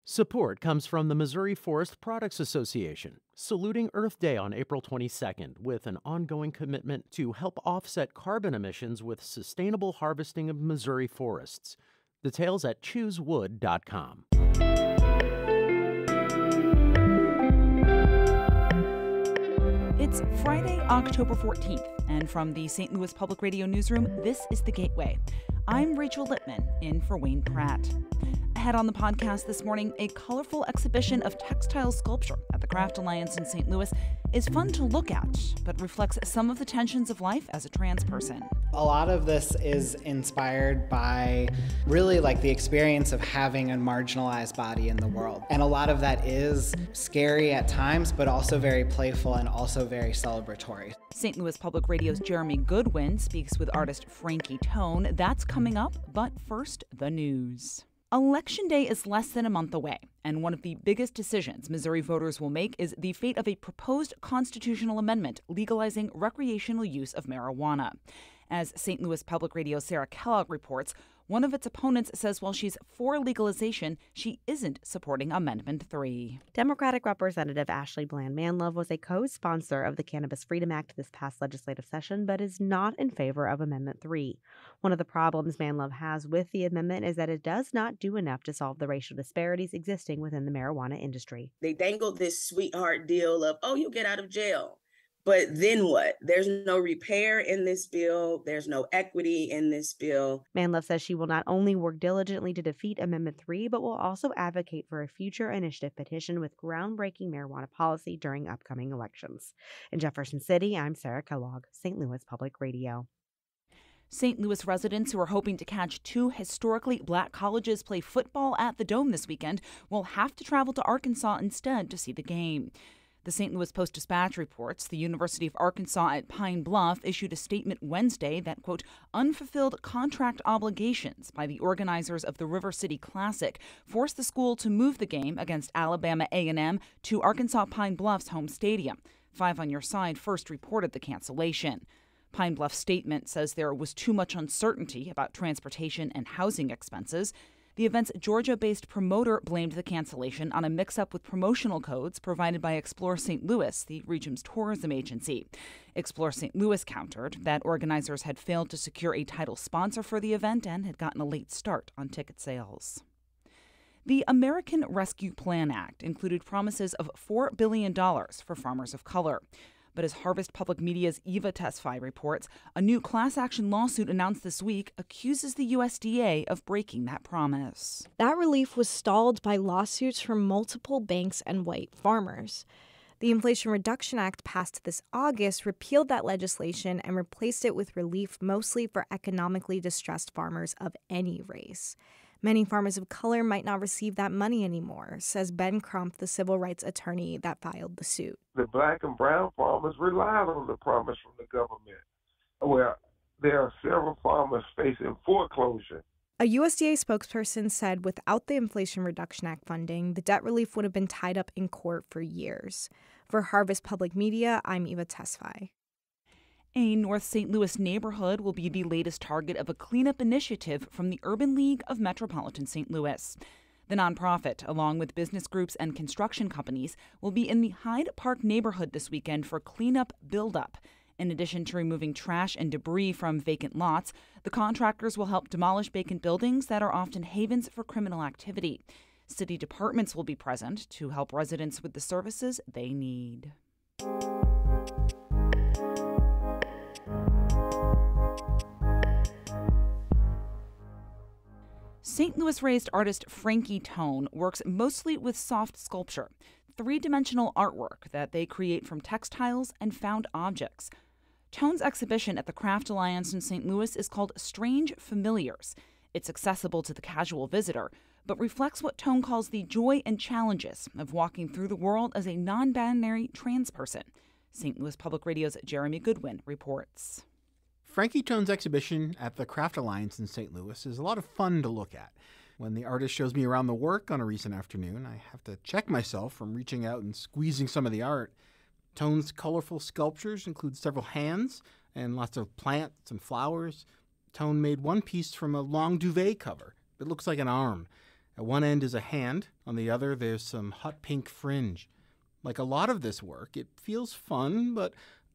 Support comes from the Missouri Forest Products Association, saluting Earth Day on April 22nd with an ongoing commitment to help offset carbon emissions with sustainable harvesting of Missouri forests. Details at choosewood.com. It's Friday, October 14th, and from the St. Louis Public Radio newsroom, this is The Gateway. I'm Rachel Littman, in for Wayne Pratt. Ahead on the podcast this morning, a colorful exhibition of textile sculpture at the Craft Alliance in St. Louis is fun to look at, but reflects some of the tensions of life as a trans person. A lot of this is inspired by really the experience of having a marginalized body in the world. And a lot of that is scary at times, but also very playful and also very celebratory. St. Louis Public Radio's Jeremy Goodwin speaks with artist Frankie Tone. That's coming up, but first, the news. Election Day is less than a month away, and one of the biggest decisions Missouri voters will make is the fate of a proposed constitutional amendment legalizing recreational use of marijuana. As St. Louis Public Radio's Sarah Kellogg reports, one of its opponents says while she's for legalization, she isn't supporting Amendment 3. Democratic Representative Ashley Bland Manlove was a co-sponsor of the Cannabis Freedom Act this past legislative session, but is not in favor of Amendment 3. One of the problems Manlove has with the amendment is that it does not do enough to solve the racial disparities existing within the marijuana industry. They dangled this sweetheart deal of, oh, you'll get out of jail. But then what? There's no repair in this bill. There's no equity in this bill. Manlove says she will not only work diligently to defeat Amendment 3, but will also advocate for a future initiative petition with groundbreaking marijuana policy during upcoming elections. In Jefferson City, I'm Sarah Kellogg, St. Louis Public Radio. St. Louis residents who are hoping to catch two historically black colleges play football at the Dome this weekend will have to travel to Arkansas instead to see the game. The St. Louis Post-Dispatch reports the University of Arkansas at Pine Bluff issued a statement Wednesday that, quote, unfulfilled contract obligations by the organizers of the River City Classic forced the school to move the game against Alabama A&M to Arkansas Pine Bluff's home stadium. 5 on Your Side first reported the cancellation. Pine Bluff's statement says there was too much uncertainty about transportation and housing expenses. The event's Georgia-based promoter blamed the cancellation on a mix-up with promotional codes provided by Explore St. Louis, the region's tourism agency. Explore St. Louis countered that organizers had failed to secure a title sponsor for the event and had gotten a late start on ticket sales. The American Rescue Plan Act included promises of $4 billion for farmers of color. But as Harvest Public Media's Eva Tesfaye reports, a new class action lawsuit announced this week accuses the USDA of breaking that promise. That relief was stalled by lawsuits from multiple banks and white farmers. The Inflation Reduction Act passed this August repealed that legislation and replaced it with relief mostly for economically distressed farmers of any race. Many farmers of color might not receive that money anymore, says Ben Crump, the civil rights attorney that filed the suit. The black and brown farmers relied on the promise from the government, where there are several farmers facing foreclosure. A USDA spokesperson said without the Inflation Reduction Act funding, the debt relief would have been tied up in court for years. For Harvest Public Media, I'm Eva Tesfaye. A North St. Louis neighborhood will be the latest target of a cleanup initiative from the Urban League of Metropolitan St. Louis. The nonprofit, along with business groups and construction companies, will be in the Hyde Park neighborhood this weekend for cleanup buildup. In addition to removing trash and debris from vacant lots, the contractors will help demolish vacant buildings that are often havens for criminal activity. City departments will be present to help residents with the services they need. St. Louis-raised artist Frankie Tone works mostly with soft sculpture, three-dimensional artwork that they create from textiles and found objects. Tone's exhibition at the Craft Alliance in St. Louis is called Strange Familiars. It's accessible to the casual visitor, but reflects what Tone calls the joy and challenges of walking through the world as a non-binary trans person. St. Louis Public Radio's Jeremy Goodwin reports. Frankie Tone's exhibition at the Craft Alliance in St. Louis is a lot of fun to look at. When the artist shows me around the work on a recent afternoon, I have to check myself from reaching out and squeezing some of the art. Tone's colorful sculptures include several hands and lots of plants and flowers. Tone made one piece from a long duvet cover. It looks like an arm. At one end is a hand, on the other there's some hot pink fringe. Like a lot of this work, it feels fun, but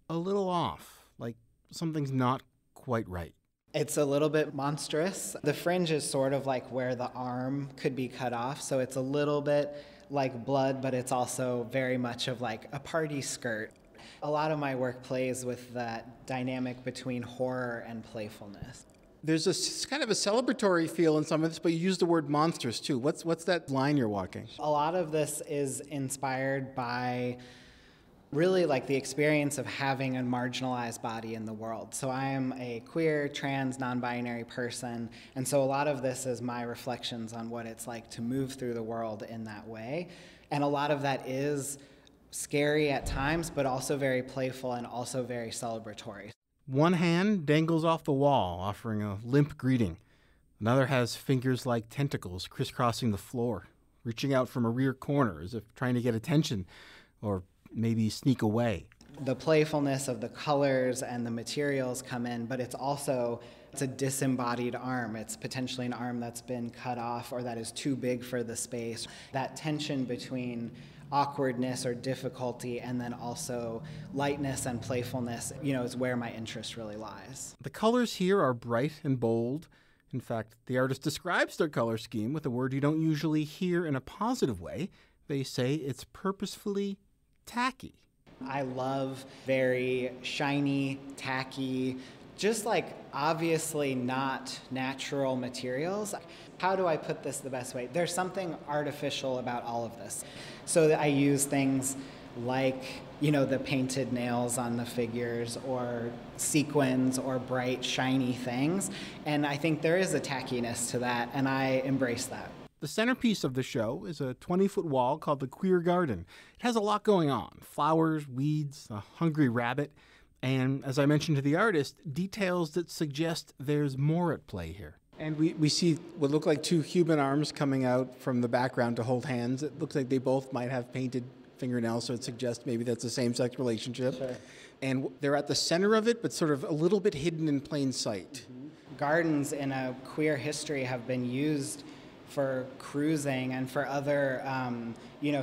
a little off, like something's not quite right. It's a little bit monstrous. The fringe is sort of like where the arm could be cut off, so it's a little bit like blood, but it's also very much of like a party skirt. A lot of my work plays with that dynamic between horror and playfulness. There's a kind of a celebratory feel in some of this, but you use the word monsters too. What's that line you're walking? A lot of this is inspired by really like the experience of having a marginalized body in the world. So I am a queer, trans, non-binary person, and so a lot of this is my reflections on what it's like to move through the world in that way. And a lot of that is scary at times, but also very playful and also very celebratory. One hand dangles off the wall, offering a limp greeting. Another has fingers like tentacles crisscrossing the floor, reaching out from a rear corner as if trying to get attention or maybe sneak away. The playfulness of the colors and the materials come in, but it's a disembodied arm. It's potentially an arm that's been cut off or that is too big for the space. That tension between awkwardness or difficulty and then also lightness and playfulness, is where my interest really lies. The colors here are bright and bold. In fact, the artist describes their color scheme with a word you don't usually hear in a positive way. They say it's purposefully tacky. I love very shiny, tacky, just like obviously not natural materials. How do I put this the best way? There's something artificial about all of this. So I use things like, the painted nails on the figures or sequins or bright, shiny things. And I think there is a tackiness to that, and I embrace that. The centerpiece of the show is a 20-foot wall called the Queer Garden. It has a lot going on: flowers, weeds, a hungry rabbit, and, as I mentioned to the artist, details that suggest there's more at play here. And we see what look like two human arms coming out from the background to hold hands. It looks like they both might have painted fingernails, so it suggests maybe that's a same-sex relationship. Sure. And they're at the center of it, but sort of a little bit hidden in plain sight. Mm-hmm. Gardens in a queer history have been used for cruising and for other,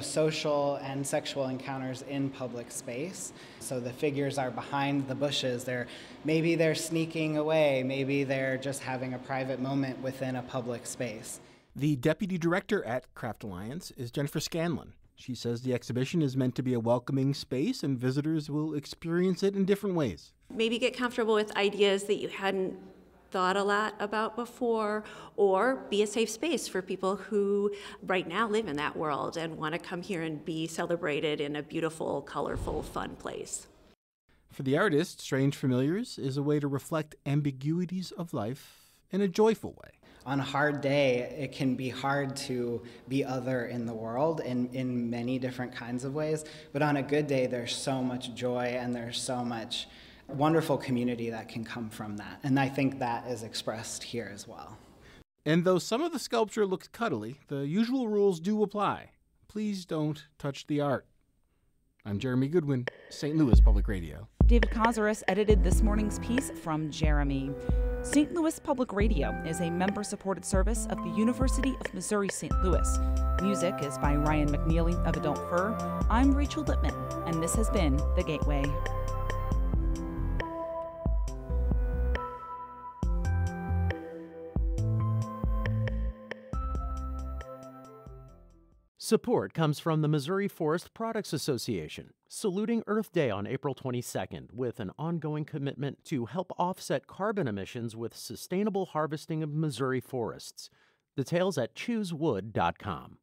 social and sexual encounters in public space. So the figures are behind the bushes. Maybe they're sneaking away. Maybe they're just having a private moment within a public space. The deputy director at Craft Alliance is Jennifer Scanlon. She says the exhibition is meant to be a welcoming space and visitors will experience it in different ways. Maybe get comfortable with ideas that you hadn't thought a lot about before, or be a safe space for people who right now live in that world and want to come here and be celebrated in a beautiful, colorful, fun place. For the artist, Strange Familiars is a way to reflect ambiguities of life in a joyful way. On a hard day, it can be hard to be other in the world in many different kinds of ways, but on a good day, there's so much joy and there's so much wonderful community that can come from that. And I think that is expressed here as well. And though some of the sculpture looks cuddly, the usual rules do apply. Please don't touch the art. I'm Jeremy Goodwin, St. Louis Public Radio. David Kazaris edited this morning's piece from Jeremy. St. Louis Public Radio is a member-supported service of the University of Missouri-St. Louis. Music is by Ryan McNeely of Adult Fur. I'm Rachel Lippman, and this has been The Gateway. Support comes from the Missouri Forest Products Association, saluting Earth Day on April 22nd with an ongoing commitment to help offset carbon emissions with sustainable harvesting of Missouri forests. Details at choosewood.com.